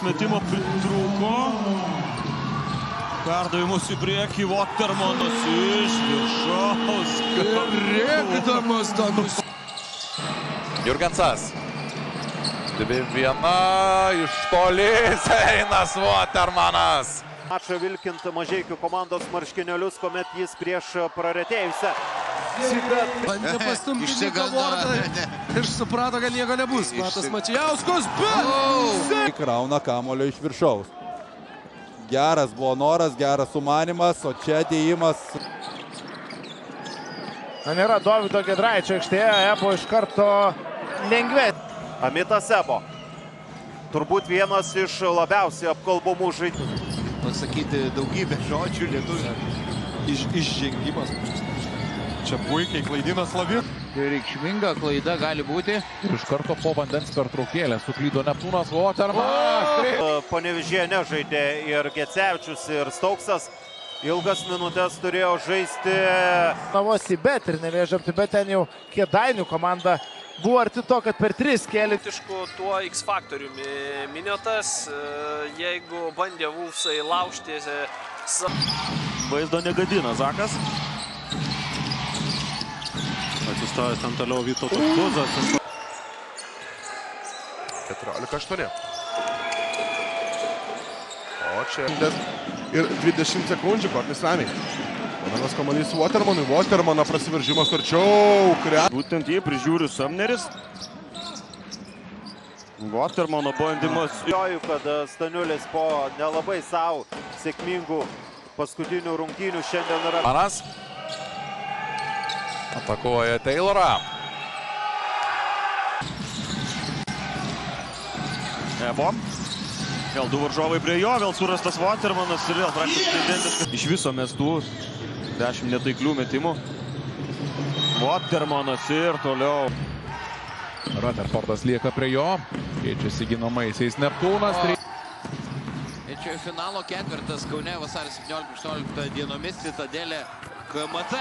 Metimo pritrūko. Perdavimus į priekį, Watermanas iš viršaus. Rėkdamas Danus. Jurgensas. 2-1 iš toli Einas Watermanas. Mačą vilkint Mažeikių komandos marškinėlius, kuomet jis prieš praretėjusią. Bandė pastumti kavortą ir suprato, kad nieko nebus. Matas Mačijauskas, bet... Krauna kamulio iš viršaus. Geras buvo noras, geras sumanimas, o čia dėjimas. Nėra Dovydo Giedraičio aikštėje, Ebo iš karto lengvė. Amitas Ebo. Turbūt vienas iš labiausiai apkalbamų žaidėjų. Pasakyti daugybę žodžių lietuvių. Išžengimas. Čia puikiai klaidina Slavin. Reikšminga klaida gali būti. Ir iš karto po vandens pertraukėlę suklydo Neptūnas Watermanas. Panevėžyje nežaidė ir Gecevičius, ir Stauksas. Ilgas minutės turėjo žaisti. Navosi bet ir Nevėžio, bet ten jau Kėdainių komanda buvo arti to, kad per 3 kėlė. Tuo X faktoriumi minėtas, jeigu bandė Vulfsai laužti. Vaizdo negadina Zakas. Atsistojęs ten toliau Vytautas Kuzas. 14-8. O čia ir 20 sekundžių, Kortis ramiai. Vienas kamuolys Watermanui. Watermano prasiveržimas arčiau. Būtent jį prižiūri Samneris. Watermano bandymas. Joju, kad Staniulis po nelabai savo sėkmingų paskutinių rungtynių šiandien yra. Manas. Atakuoja Taylorą. Ebo. Vėl du varžovai prie jo, vėl surastas Watermanas ir vėl praktiškai identiškas. Iš viso mestų 10 netaiklių metimų. Watermanas ir toliau. Rutherfordas lieka prie jo. Keičiasi ginamaisiais Neptūnas. Čia finalo ketvirtas Kaune vasario 17-18 dienomis Citadelė KMT.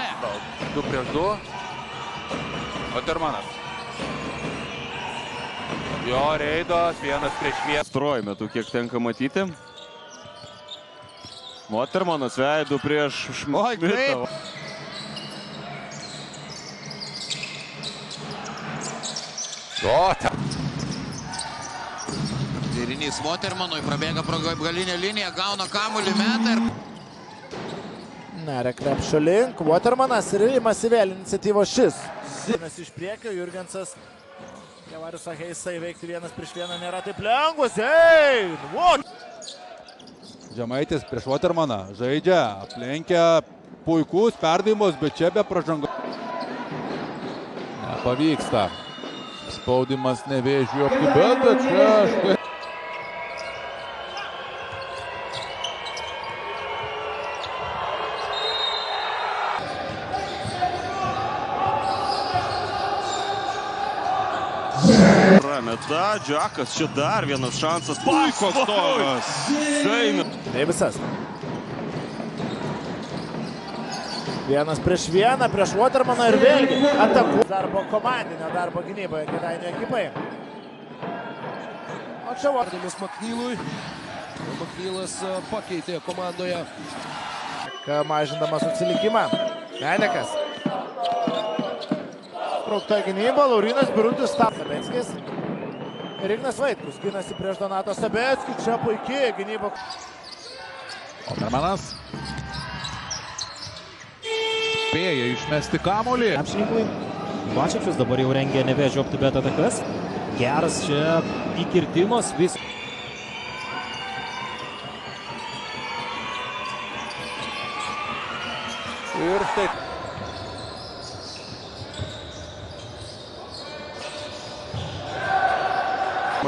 2-2. Watermanas. Jo reidas, 1-1. Pastaruoju metu kiek tenka matyti. Watermanas veidu prieš Šmitą. Dėrinys Watermanui prabėga pro galinę liniją, gauna kamuolį, meta ir... Neria krepšio link, Watermanas ir imasi vėl iniciatyvos šis. Vienas iš priekio, Jurgensas. Kevarius Aheisa įveikti 1-1 nėra taip lengvas. Žemaitis prieš Watermaną žaidžia, aplenkia puikus perdavimus, bet čia be pražangos. Nepavyksta. Spaudimas Nevėžiui aptibėta čia. Rameta, Džakas, čia dar vienas šansas. Puikus tokas. Deivisas. 1-1 prieš Watermaną ir vėlgi ataku. Darbo komandinio darbo gynyboje Kėdainių ekipai. O čia Vardalis Maknylui. Maknylas pakeitė komandoje. Mažindamas atsilikimą. Menekas. Spraukta gynyba, Laurinas Birutis, Sabeckis. Ir Ignas Vaitkus ginasi prieš Donatą Sabeckį. Čia puikiai gynyba. Watermanas. Spėja išmesti kamuolį. Apšininkui. Vačičius dabar jau rengia Nevėžio aptibėt atakas. Geras čia įkirtimas. Ir taip.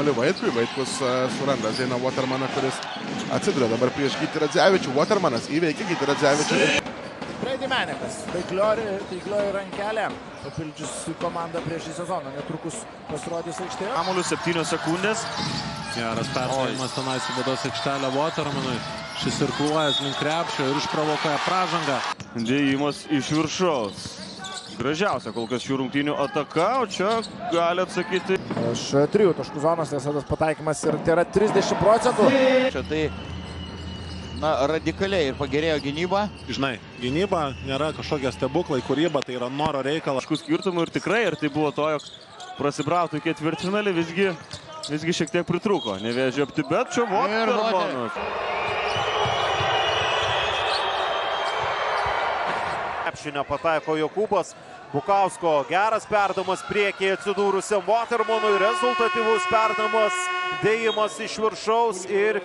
Vaitkus suranda Zeiną Watermaną, kuris atsiduria dabar prieš Gytį Radzevičių. Watermanas įveikia Gytį Radzevičių. Brady Menekas, taiklioji rankelė, papildžius komandą prieš šį sezoną, netrukus pasirodys aikštėje. Kamuolių 7 sekundės. Geras perdavimas tenais į baudos aikštelę Watermanui. Šis irkluojas link krepšio ir išprovokuoja pražangą. Dėjimas iš viršaus. Gražiausia kol kas šių rungtynių ataka, o čia gali atsakyti. Iš 3 taškų zonos Nesadas pataikymas ir tai yra 30%. Čia tai, na, radikaliai ir pagerėjo gynyba. Žinai, gynyba nėra kažkokie stebuklai, kūryba, tai yra noro reikalas. Kažkokių skirtumų ir tikrai, ir tai buvo to, jog prasibrautų ketvirtfinalį, visgi šiek tiek pritrūko. Nevėžio apti, bet čia Watermanas. Krepšinio pataiko Jokūbas. Bukausko geras perdamas priekyje atsidūrusiam Watermanui. Rezultatyvus perdamas, dėjimas iš viršaus ir